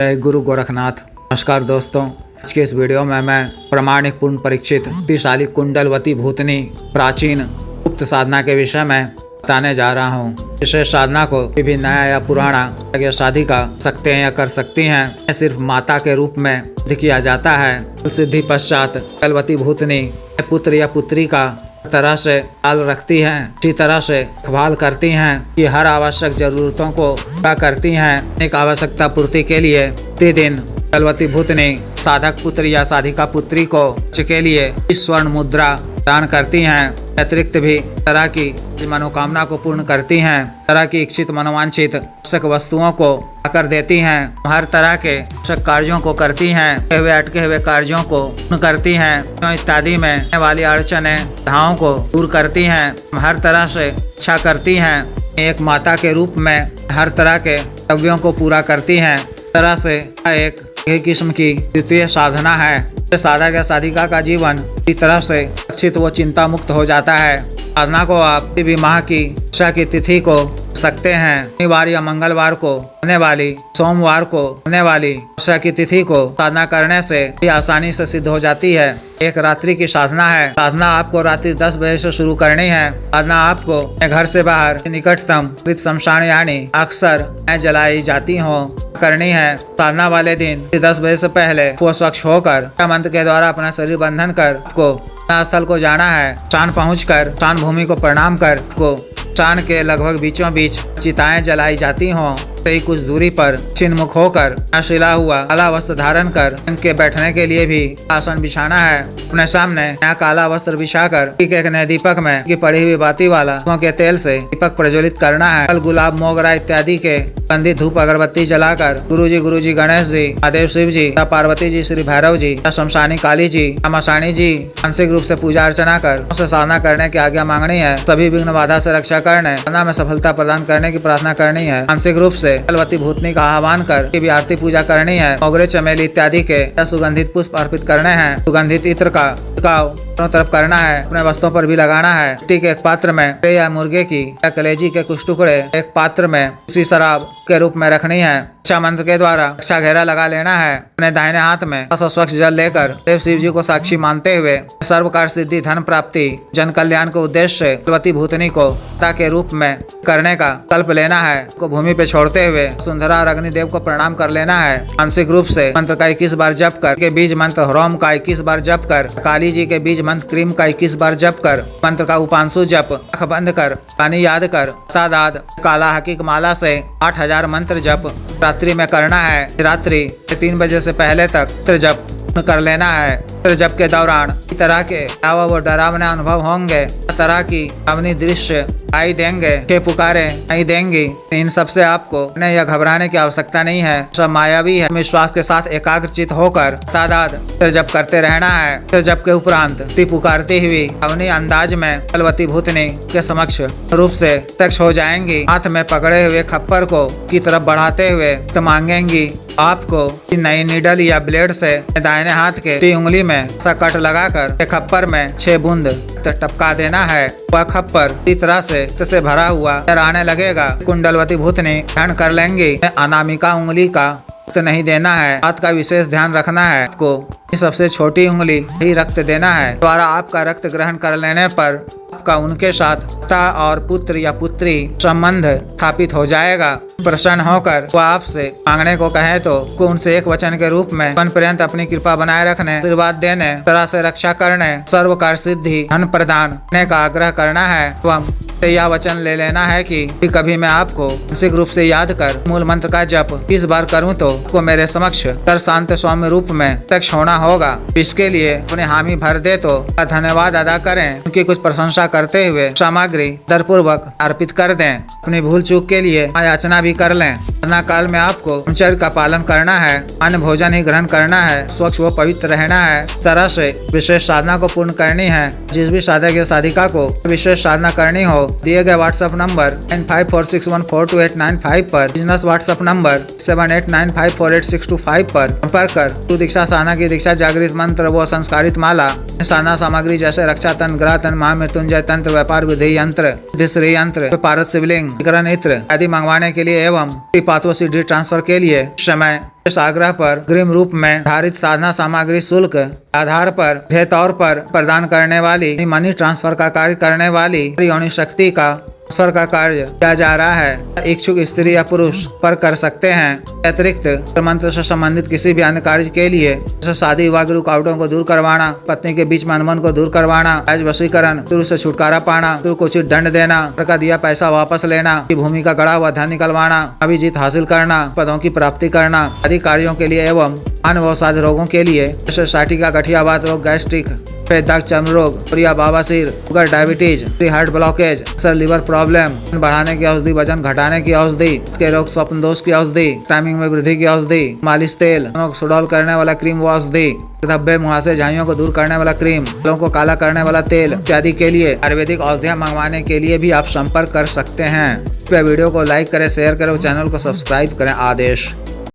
जय गुरु गोरखनाथ। नमस्कार दोस्तों, आज के इस वीडियो में मैं प्रमाणिक पूर्ण परीक्षित शक्तिशाली कुंडलवती भूतनी प्राचीन गुप्त साधना के विषय में बताने जा रहा हूँ। विशेष साधना को भी नया या पुराना या शादी का सकते हैं या कर सकती हैं। सिर्फ माता के रूप में किया जाता है। सिद्धि पश्चात कुंडलवती भूतनी पुत्र या पुत्री का तरह से ख्याल रखती हैं, इसी तरह से देखभाल करती हैं कि हर आवश्यक जरूरतों को पूरा करती हैं। एक आवश्यकता पूर्ति के लिए प्रतिदिन कुंडलवती भूतनी साधक पुत्र या साधिका पुत्री को के लिए स्वर्ण मुद्रा दान करती हैं। अतिरिक्त भी तरह की मनोकामना को पूर्ण करती हैं। तरह की इच्छित मनोवांछित आवश्यक वस्तुओं को आकर देती हैं। हर तरह के आवश्यक कार्यों को करती हैं। अटके हुए कार्यों को पूर्ण करती हैं। इत्यादि में आने वाली अड़चने बाधाओं को दूर करती हैं। हर तरह से इच्छा करती हैं। एक माता के रूप में हर तरह के कर्तव्यों को पूरा करती हैं। तरह से एक किस्म की द्वितीय साधना है। साधक या साधिका का जीवन इस तरह से सुरक्षित व चिंता मुक्त हो जाता है। साधना को आप किसी भी माह की शिक्षा की तिथि को सकते हैं। शनिवार या मंगलवार को होने वाली, सोमवार को होने वाली शिक्षा की तिथि को साधना करने से भी आसानी से सिद्ध हो जाती है। एक रात्रि की साधना है। साधना आपको रात्रि 10 बजे से शुरू करनी है। साधना आपको घर से बाहर निकटतम शमशान यानी अक्सर जलाई जाती हो करनी है। साधना वाले दिन 10 बजे से पहले स्वच्छ होकर मंत्र के द्वारा अपना शरीर बंधन कर आपको स्थल को जाना है। स्नान पहुंचकर स्नान भूमि को प्रणाम कर को स्नान के लगभग बीचों बीच चिताएं जलाई जाती हों। कई कुछ दूरी पर छिन्मुख होकर शिला हुआ काला वस्त्र धारण कर इनके बैठने के लिए भी आसन बिछाना है। अपने सामने यहाँ काला वस्त्र बिछाकर एक नए दीपक में की पड़ी हुई बाती वाला के तेल से दीपक प्रज्वलित करना है। फल, गुलाब, मोगरा इत्यादि के गंधी धूप अगरबत्ती जलाकर गुरुजी गणेश जी, महादेव शिव जी, पार्वती जी, श्री भैरव जी, शमशानी काली जी, मशानी जी मानसिक रूप से पूजा अर्चना कर उसे साधना करने की आज्ञा मांगनी है। सभी विघ्न बाधा से रक्षा करने, साधना में सफलता प्रदान करने की प्रार्थना करनी है। मानसिक रूप से कुंडलवती भूतनी का आह्वान कर की भी आरती पूजा करनी है। मोगरे, चमेली इत्यादि के सुगंधित पुष्प अर्पित करने हैं। सुगंधित इत्र का दोनों तरफ करना है। अपने वस्त्रों पर भी लगाना है। मिट्टी के एक पात्र में या मुर्गे की या कलेजी के कुछ टुकड़े एक पात्र में उसी शराब के रूप में रखनी है। इच्छा मंत्र के द्वारा रक्षा घेरा लगा लेना है। अपने दाहिने हाथ में स्वच्छ जल लेकर देव शिव जी को साक्षी मानते हुए सर्व कार्य सिद्धि, धन प्राप्ति, जन कल्याण के उद्देश्य से कुंडलवती भूतनी को पिता के रूप में करने का कल्प लेना है। को भूमि पे छोड़ते हुए सुंदरा और अग्निदेव को प्रणाम कर लेना है। मानसिक रूप से मंत्र का 21 बार जप कर के बीज मंत्र ह्रोम का 21 बार जप कर, काली जी के बीज मंत्र क्रीम का 21 बार जप कर, मंत्र का उपांशु जप, आँख बंद कर पानी याद कर दाद काला हकीक माला से 8000 मंत्र जप रात्रि में करना है। रात्रि 3 बजे से पहले तक मंत्र जप कर लेना है। मंत्र जप के दौरान इस तरह के वो डरावने अनुभव होंगे, तरह की अवनी दृश्य आई देंगे के पुकारे नहीं देंगी। इन सब से आपको या घबराने की आवश्यकता नहीं है। सब मायावी है। विश्वास के साथ एकाग्रचित होकर तादाद जप करते रहना है। जप के उपरांत पुकारती हुई अवनी अंदाज में कुंडलवती भूतनी के समक्ष रूप से प्रत्यक्ष हो जाएंगी। हाथ में पकड़े हुए खप्पर को की तरफ बढ़ाते हुए तो मांगेंगी आपको नई नीडल या ब्लेड से दाहिने हाथ के उंगली में कट लगाकर खप्पर में 6 बूंद टपका देना है। वह खप्पर इस तरह से भरा हुआ आने लगेगा। कुंडलवती भूतनी ग्रहण कर लेंगी। अनामिका उंगली का नहीं देना है। हाथ का विशेष ध्यान रखना है। आपको सबसे छोटी उंगली ही रक्त देना है। द्वारा आपका रक्त ग्रहण कर लेने पर आपका उनके साथ पिता और पुत्र या पुत्री संबंध स्थापित हो जाएगा। प्रसन्न होकर वह आपसे मांगने को कहे तो उनसे एक वचन के रूप में जीवन पर्यंत अपनी कृपा बनाए रखने, आशीर्वाद देने, तरह से रक्षा करने, सर्व कार्य सिद्धि, धन प्रदान करने का आग्रह करना है। एवं यह वचन ले लेना है कि कभी मैं आपको मानसिक रूप से याद कर मूल मंत्र का जप 20 बार करूं तो आपको मेरे समक्ष कर शांत सौम्य रूप में प्रत्यक्ष होना होगा। इसके लिए अपने हामी भर दे तो धन्यवाद अदा करें। उनकी कुछ प्रशंसा करते हुए सामग्री दरपूर्वक अर्पित कर दें। अपनी भूल चूक के लिए याचना भी कर लें। साधना काल में आपको ब्रह्मचर्य का पालन करना है। अन्य भोजन ही ग्रहण करना है। स्वच्छ व पवित्र रहना है। इस तरह से विशेष साधना को पूर्ण करनी है। जिस भी साधक या साधिका को विशेष साधना करनी हो दिए गए व्हाट्सएप नंबर 9546142895 पर, बिजनेस व्हाट्सएप नंबर 7895486225 पर संपर्क कर दीक्षा साधना की दीक्षा, जागृत मंत्र व संस्कारित माला, साधना सामग्री जैसे रक्षा तंत्र, ग्रह तंत्र, महामृत्युंजय तंत्र, व्यापार विधि यंत्र, श्री यंत्र, पारद शिवलिंग, इत्र आदि मंगवाने के लिए एवं पात्व सीडी ट्रांसफर के लिए समय इस आग्रह पर अग्रिम रूप में धारित साधना सामग्री शुल्क आधार पर के तौर पर प्रदान करने वाली मनी ट्रांसफर का कार्य करने वाली योनि शक्ति का ट्रांसफर का कार्य किया जा रहा है। इच्छुक स्त्री या पुरुष पर कर सकते हैं। अतिरिक्त मंत्र से संबंधित किसी भी अन्य कार्य के लिए जैसे शादी विवाह की रुकावटों को दूर करवाना, पत्नी के बीच में अनबन को दूर करवाना, आज वशीकरण, शुरू से छुटकारा पाना, को उचित दंड देना, का दिया पैसा वापस लेना, भूमि का गड़ा हुआ धन निकलवाना, अभिजीत हासिल करना, पदों की प्राप्ति करना आदि कार्यों के लिए एवं अन्य अवसाद रोगों के लिए जैसे साइटिका, गठियावात रोग, गैस्ट्रिक, दाग, चर्म रोग, बवासीर, शुगर, डायबिटीज, हार्ट ब्लॉकेज, अक्सर लिवर प्रॉब्लम, बढ़ाने की औषधि, वजन घटाने की औषधि, के रोग, स्वप्न दोष की औषधि, टाइमिंग में वृद्धि की औषधि, मालिश तेल, सुडौल करने वाला क्रीम व औषधि, धब्बे, मुहासे, झाइयों को दूर करने वाला क्रीम, बालों को काला करने वाला तेल इत्यादि के लिए आयुर्वेदिक औषधियाँ मंगवाने के लिए भी आप संपर्क कर सकते हैं। वीडियो को लाइक करें, शेयर करें, चैनल को सब्सक्राइब करें। आदेश।